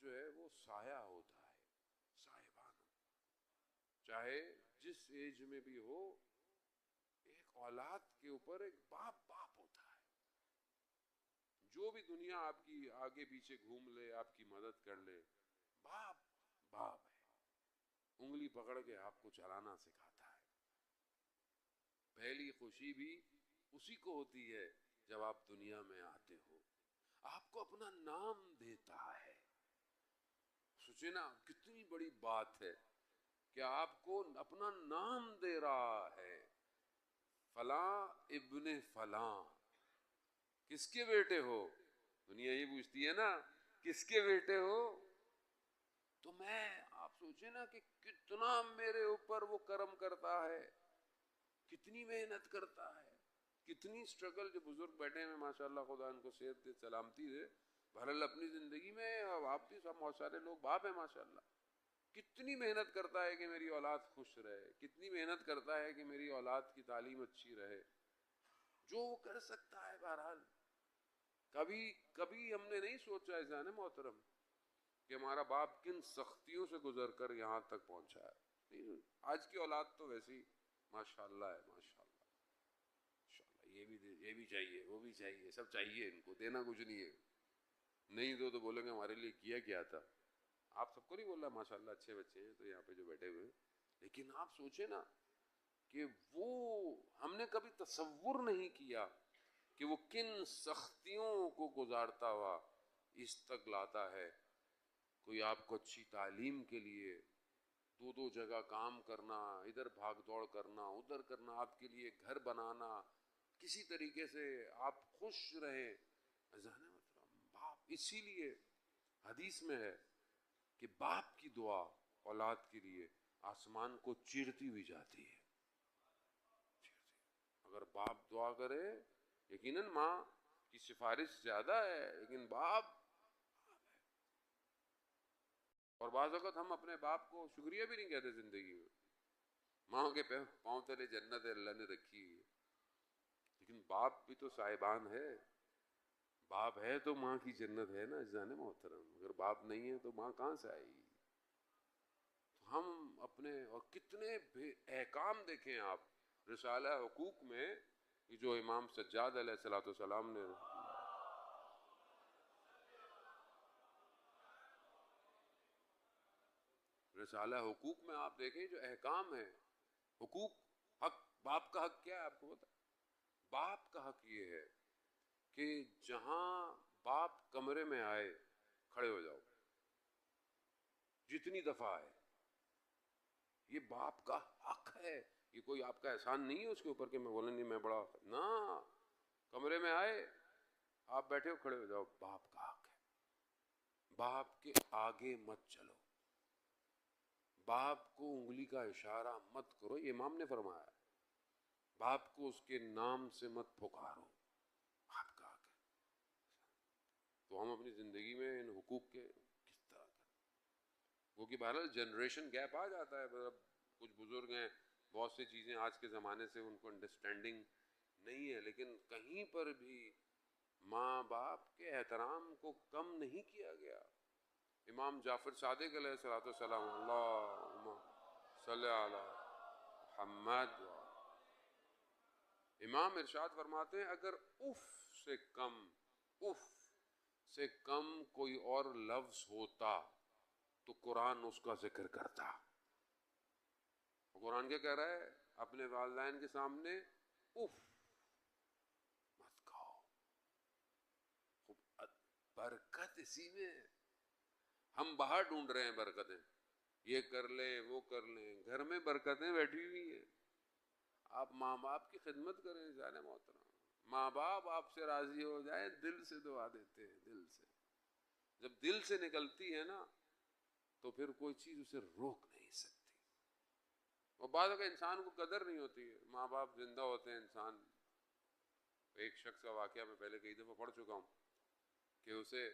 جو ہے وہ سایہ ہوتا ہے، سائبان، چاہے جس ایج میں بھی ہو، ایک اولاد کے اوپر ایک باپ باپ ہوتا ہے. جو بھی دنیا آپ کی آگے پیچھے گھوم لے، آپ کی مدد کر لے، باپ باپ ہے، انگلی پکڑ کے آپ کو چلانا سکھاتا ہے. پہلی خوشی بھی اسی کو ہوتی ہے جب آپ دنیا میں آتے ہو، آپ کو اپنا نام دیتا ہے. سوچے نا کتنی بڑی بات ہے کہ آپ کو اپنا نام دے رہا ہے، فلاں ابن فلاں. کس کے بیٹے ہو؟ دنیا یہ پوچھتی ہے نا کس کے بیٹے ہو. تو میں آپ سوچے نا کہ کتنا میرے اوپر وہ کرم کرتا ہے، کتنی محنت کرتا ہے، کتنی سٹرگل. جو بزرگ بیٹھے ہیں ماشاءاللہ، خدا ان کو صحت دے، سلامتی دے، بہرحال اپنی زندگی میں آپ بھی سب بہت سارے لوگ باپ ہیں ماشاءاللہ. کتنی محنت کرتا ہے کہ میری اولاد خوش رہے، کتنی محنت کرتا ہے کہ میری اولاد کی تعلیم اچھی رہے. جو وہ کر سکتا ہے بہرحال. کبھی کبھی ہم نے نہیں سوچا ایسا نا محترم کہ ہمارا باپ کن سختیوں سے گزر کر یہاں تک پہنچا ہے. نہیں، آج کی اولاد تو ویسی ماشاءاللہ ہے، ماشاءاللہ ماشاءاللہ. یہ بھی چاہیے، وہ بھی چاہیے، سب چاہیے، ان کو دینا کچھ نہیں ہے. نہیں دو تو بولیں گے ہمارے لیے کیا کیا تھا. آپ سب کو نہیں بول رہا، ماشاءاللہ اچھے بچے ہیں تو یہاں پہ جو بیٹھے ہوئے ہیں، لیکن آپ سوچیں نا کہ وہ ہم نے کبھی تصور نہیں کیا کہ وہ کن سختیوں کو گزارتا ہوا اس تک لاتا ہے. کوئی آپ کو اچھی تعلیم کے لیے دو دو جگہ کام کرنا، ادھر بھاگ دوڑ کرنا، ادھر کرنا، آپ کے لیے گھر بنانا، کسی طریقے سے آپ خوش رہیں. ذہن محترم باپ، اسی لیے حدیث میں ہے کہ باپ کی دعا اولاد کے لیے آسمان کو چیرتی ہوئی جاتی ہے. اگر باپ دعا کرے، یقیناً ماں کی سفارش زیادہ ہے لیکن باپ. اور بعض اوقات ہم اپنے باپ کو شکریہ بھی نہیں کہتے زندگی میں. ماں کے پاؤں تلے جنت اللہ نے رکھی ہے، لیکن باپ بھی تو صاحبان ہے. باپ ہے تو ماں کی جنت ہے نا جان محترم. اگر باپ نہیں ہے تو ماں کہاں سے آئے گی؟ تو ہم اپنے، اور کتنے احکام دیکھیں آپ رسالہ حقوق میں، جو امام سجاد علیہ الصلوۃ والسلام نے رسالہ حقوق میں آپ دیکھیں جو احکام ہیں، حقوق، حق. باپ کا حق کیا ہے آپ کو پتا؟ باپ کا حق یہ ہے کہ جہاں باپ کمرے میں آئے کھڑے ہو جاؤ، جتنی دفعہ آئے. یہ باپ کا حق ہے، یہ کوئی آپ کا احسان نہیں ہے اس کے اوپر کہ میں بولیں نہیں میں بڑا نہ. کمرے میں آئے، آپ بیٹھے ہو کھڑے ہو جاؤ، باپ کا حق ہے. باپ کے آگے مت چلو، باپ کو انگلی کا اشارہ مت کرو، یہ امام نے فرمایا. باپ کو اس کے نام سے مت پکارو، باپ کا حق ہے. تو ہم اپنی زندگی میں ان حقوق کے کس طرح کریں؟ وہ کہ بہرحال جنریشن گیپ آ جاتا ہے. مطلب کچھ بزرگ ہیں، بہت سی چیزیں آج کے زمانے سے ان کو انڈرسٹینڈنگ نہیں ہے، لیکن کہیں پر بھی ماں باپ کے احترام کو کم نہیں کیا گیا. امام جعفر صادق علیہ الصلوۃ والسلام، اللہم صلی علی محمد، امام ارشاد فرماتے ہیں اگر اف سے کم، اف سے کم کوئی اور لفظ ہوتا تو قرآن اس کا ذکر کرتا. قرآن کیا کہہ رہا ہے؟ اپنے والدین کے سامنے اف مت کہو. خوب برکت اسی میں. ہم باہر ڈھونڈ رہے ہیں برکتیں، یہ کر لیں وہ کر لیں، گھر میں برکتیں بیٹھی ہوئی ہیں. آپ ماں باپ کی خدمت کریں جانے محترم. ماں باپ آپ سے راضی ہو جائیں، دل سے دعا دیتے ہیں، دل سے. جب دل سے نکلتی ہے نا تو پھر کوئی چیز اسے روک نہیں سکتی. اور بعض اوقات انسان کو قدر نہیں ہوتی ہے. ماں باپ زندہ ہوتے ہیں، انسان، ایک شخص کا واقعہ میں پہلے کئی دفعہ پڑھ چکا ہوں کہ اسے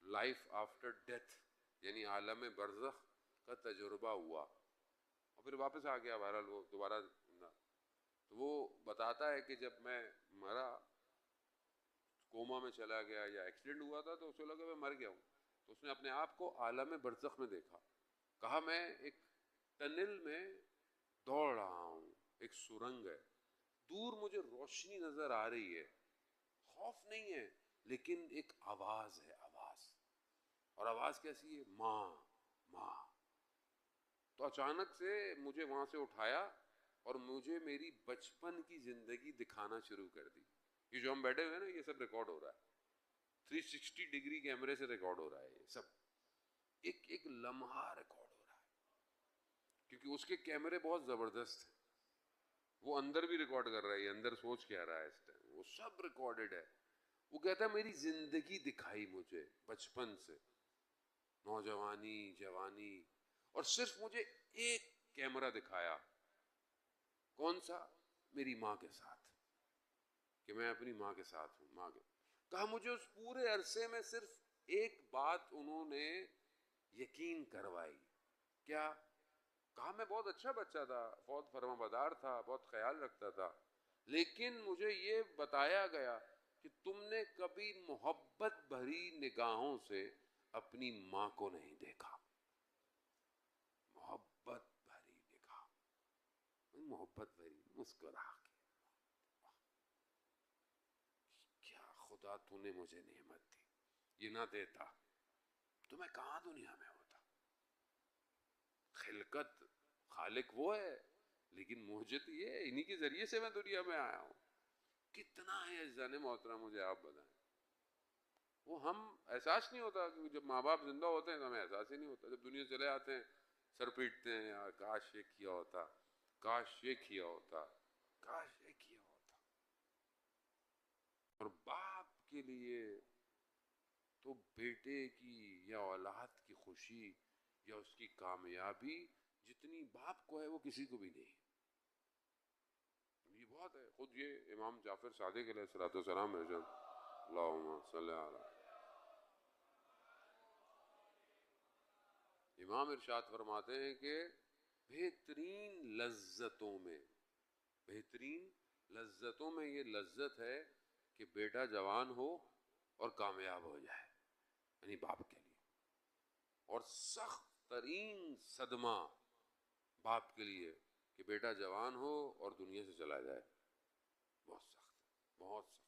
لائف آفٹر ڈیتھ یعنی عالم برزخ کا تجربہ ہوا اور پھر واپس آ گیا. بہرحال وہ دوبارہ زندہ. تو وہ بتاتا ہے کہ جب میں مرا، کوما میں چلا گیا یا ایکسیڈنٹ ہوا تھا تو اسے لگا میں مر گیا ہوں. تو اس نے اپنے آپ کو عالم برزخ میں دیکھا. کہا میں ایک ٹنل میں دوڑ رہا ہوں, ایک سرنگ ہے, دور مجھے روشنی نظر آ رہی ہے, خوف نہیں ہے لیکن ایک آواز ہے, آواز. اور آواز کیسی ہے؟ ماں ماں. تو اچانک سے مجھے وہاں سے اٹھایا اور مجھے میری بچپن کی زندگی دکھانا شروع کر دی. یہ جو ہم بیٹھے ہوئے ہیں نا, یہ سب ریکارڈ ہو رہا ہے, 360 ڈگری کیمرے سے ریکارڈ ہو رہا ہے, یہ سب ایک ایک لمحہ ریکارڈ ہو رہا ہے, کیونکہ اس کے کیمرے بہت زبردست ہیں. وہ اندر بھی ریکارڈ کر رہا ہے, یہ اندر سوچ کیا رہا ہے اس ٹائم, وہ سب ریکارڈڈ ہے. وہ کہتا ہے میری زندگی دکھائی مجھے بچپن سے, نوجوانی, جوانی, اور صرف مجھے ایک کیمرہ دکھایا. کون سا؟ میری ماں کے ساتھ, کہ میں اپنی ماں کے ساتھ ہوں. ماں کے کہا مجھے اس پورے عرصے میں صرف ایک بات انہوں نے یقین کروائی. کیا؟ کہا میں بہت اچھا بچہ تھا, بہت فرما بردار تھا, بہت خیال رکھتا تھا, لیکن مجھے یہ بتایا گیا کہ تم نے کبھی محبت بھری نگاہوں سے اپنی ماں کو نہیں دیکھا. محبت بھری نگاہ, محبت بھری مسکرا کے, کیا خدا تو نے مجھے نعمت دی, یہ نہ دیتا تو میں کہاں دنیا میں ہوتا. خلقت خالق وہ ہے, لیکن مجھے تو یہ انہی کے ذریعے سے میں دنیا میں آیا ہوں. کتنا ہے عزیزان محترم, مجھے آپ بتائیں. وہ ہم احساس نہیں ہوتا کہ جب ماں باپ زندہ ہوتے ہیں تو ہمیں احساس ہی نہیں ہوتا. جب دنیا چلے آتے ہیں سر پیٹتے ہیں, یار کاش یہ کیا ہوتا, کاش یہ کیا ہوتا, کاش یہ کیا ہوتا. اور باپ کے لیے تو بیٹے کی یا اولاد کی خوشی یا اس کی کامیابی جتنی باپ کو ہے وہ کسی کو بھی نہیں. یہ بہت ہے. خود یہ امام جعفر صادق علیہ الصلوۃ والسلام ارشاد, اللہم صلی علی, امام ارشاد فرماتے ہیں کہ بہترین لذتوں میں, بہترین لذتوں میں یہ لذت ہے کہ بیٹا جوان ہو اور کامیاب ہو جائے, یعنی باپ کے لیے. اور سخت ترین صدمہ باپ کے لیے کہ بیٹا جوان ہو اور دنیا سے چلا جائے, بہت سخت, بہت سخت.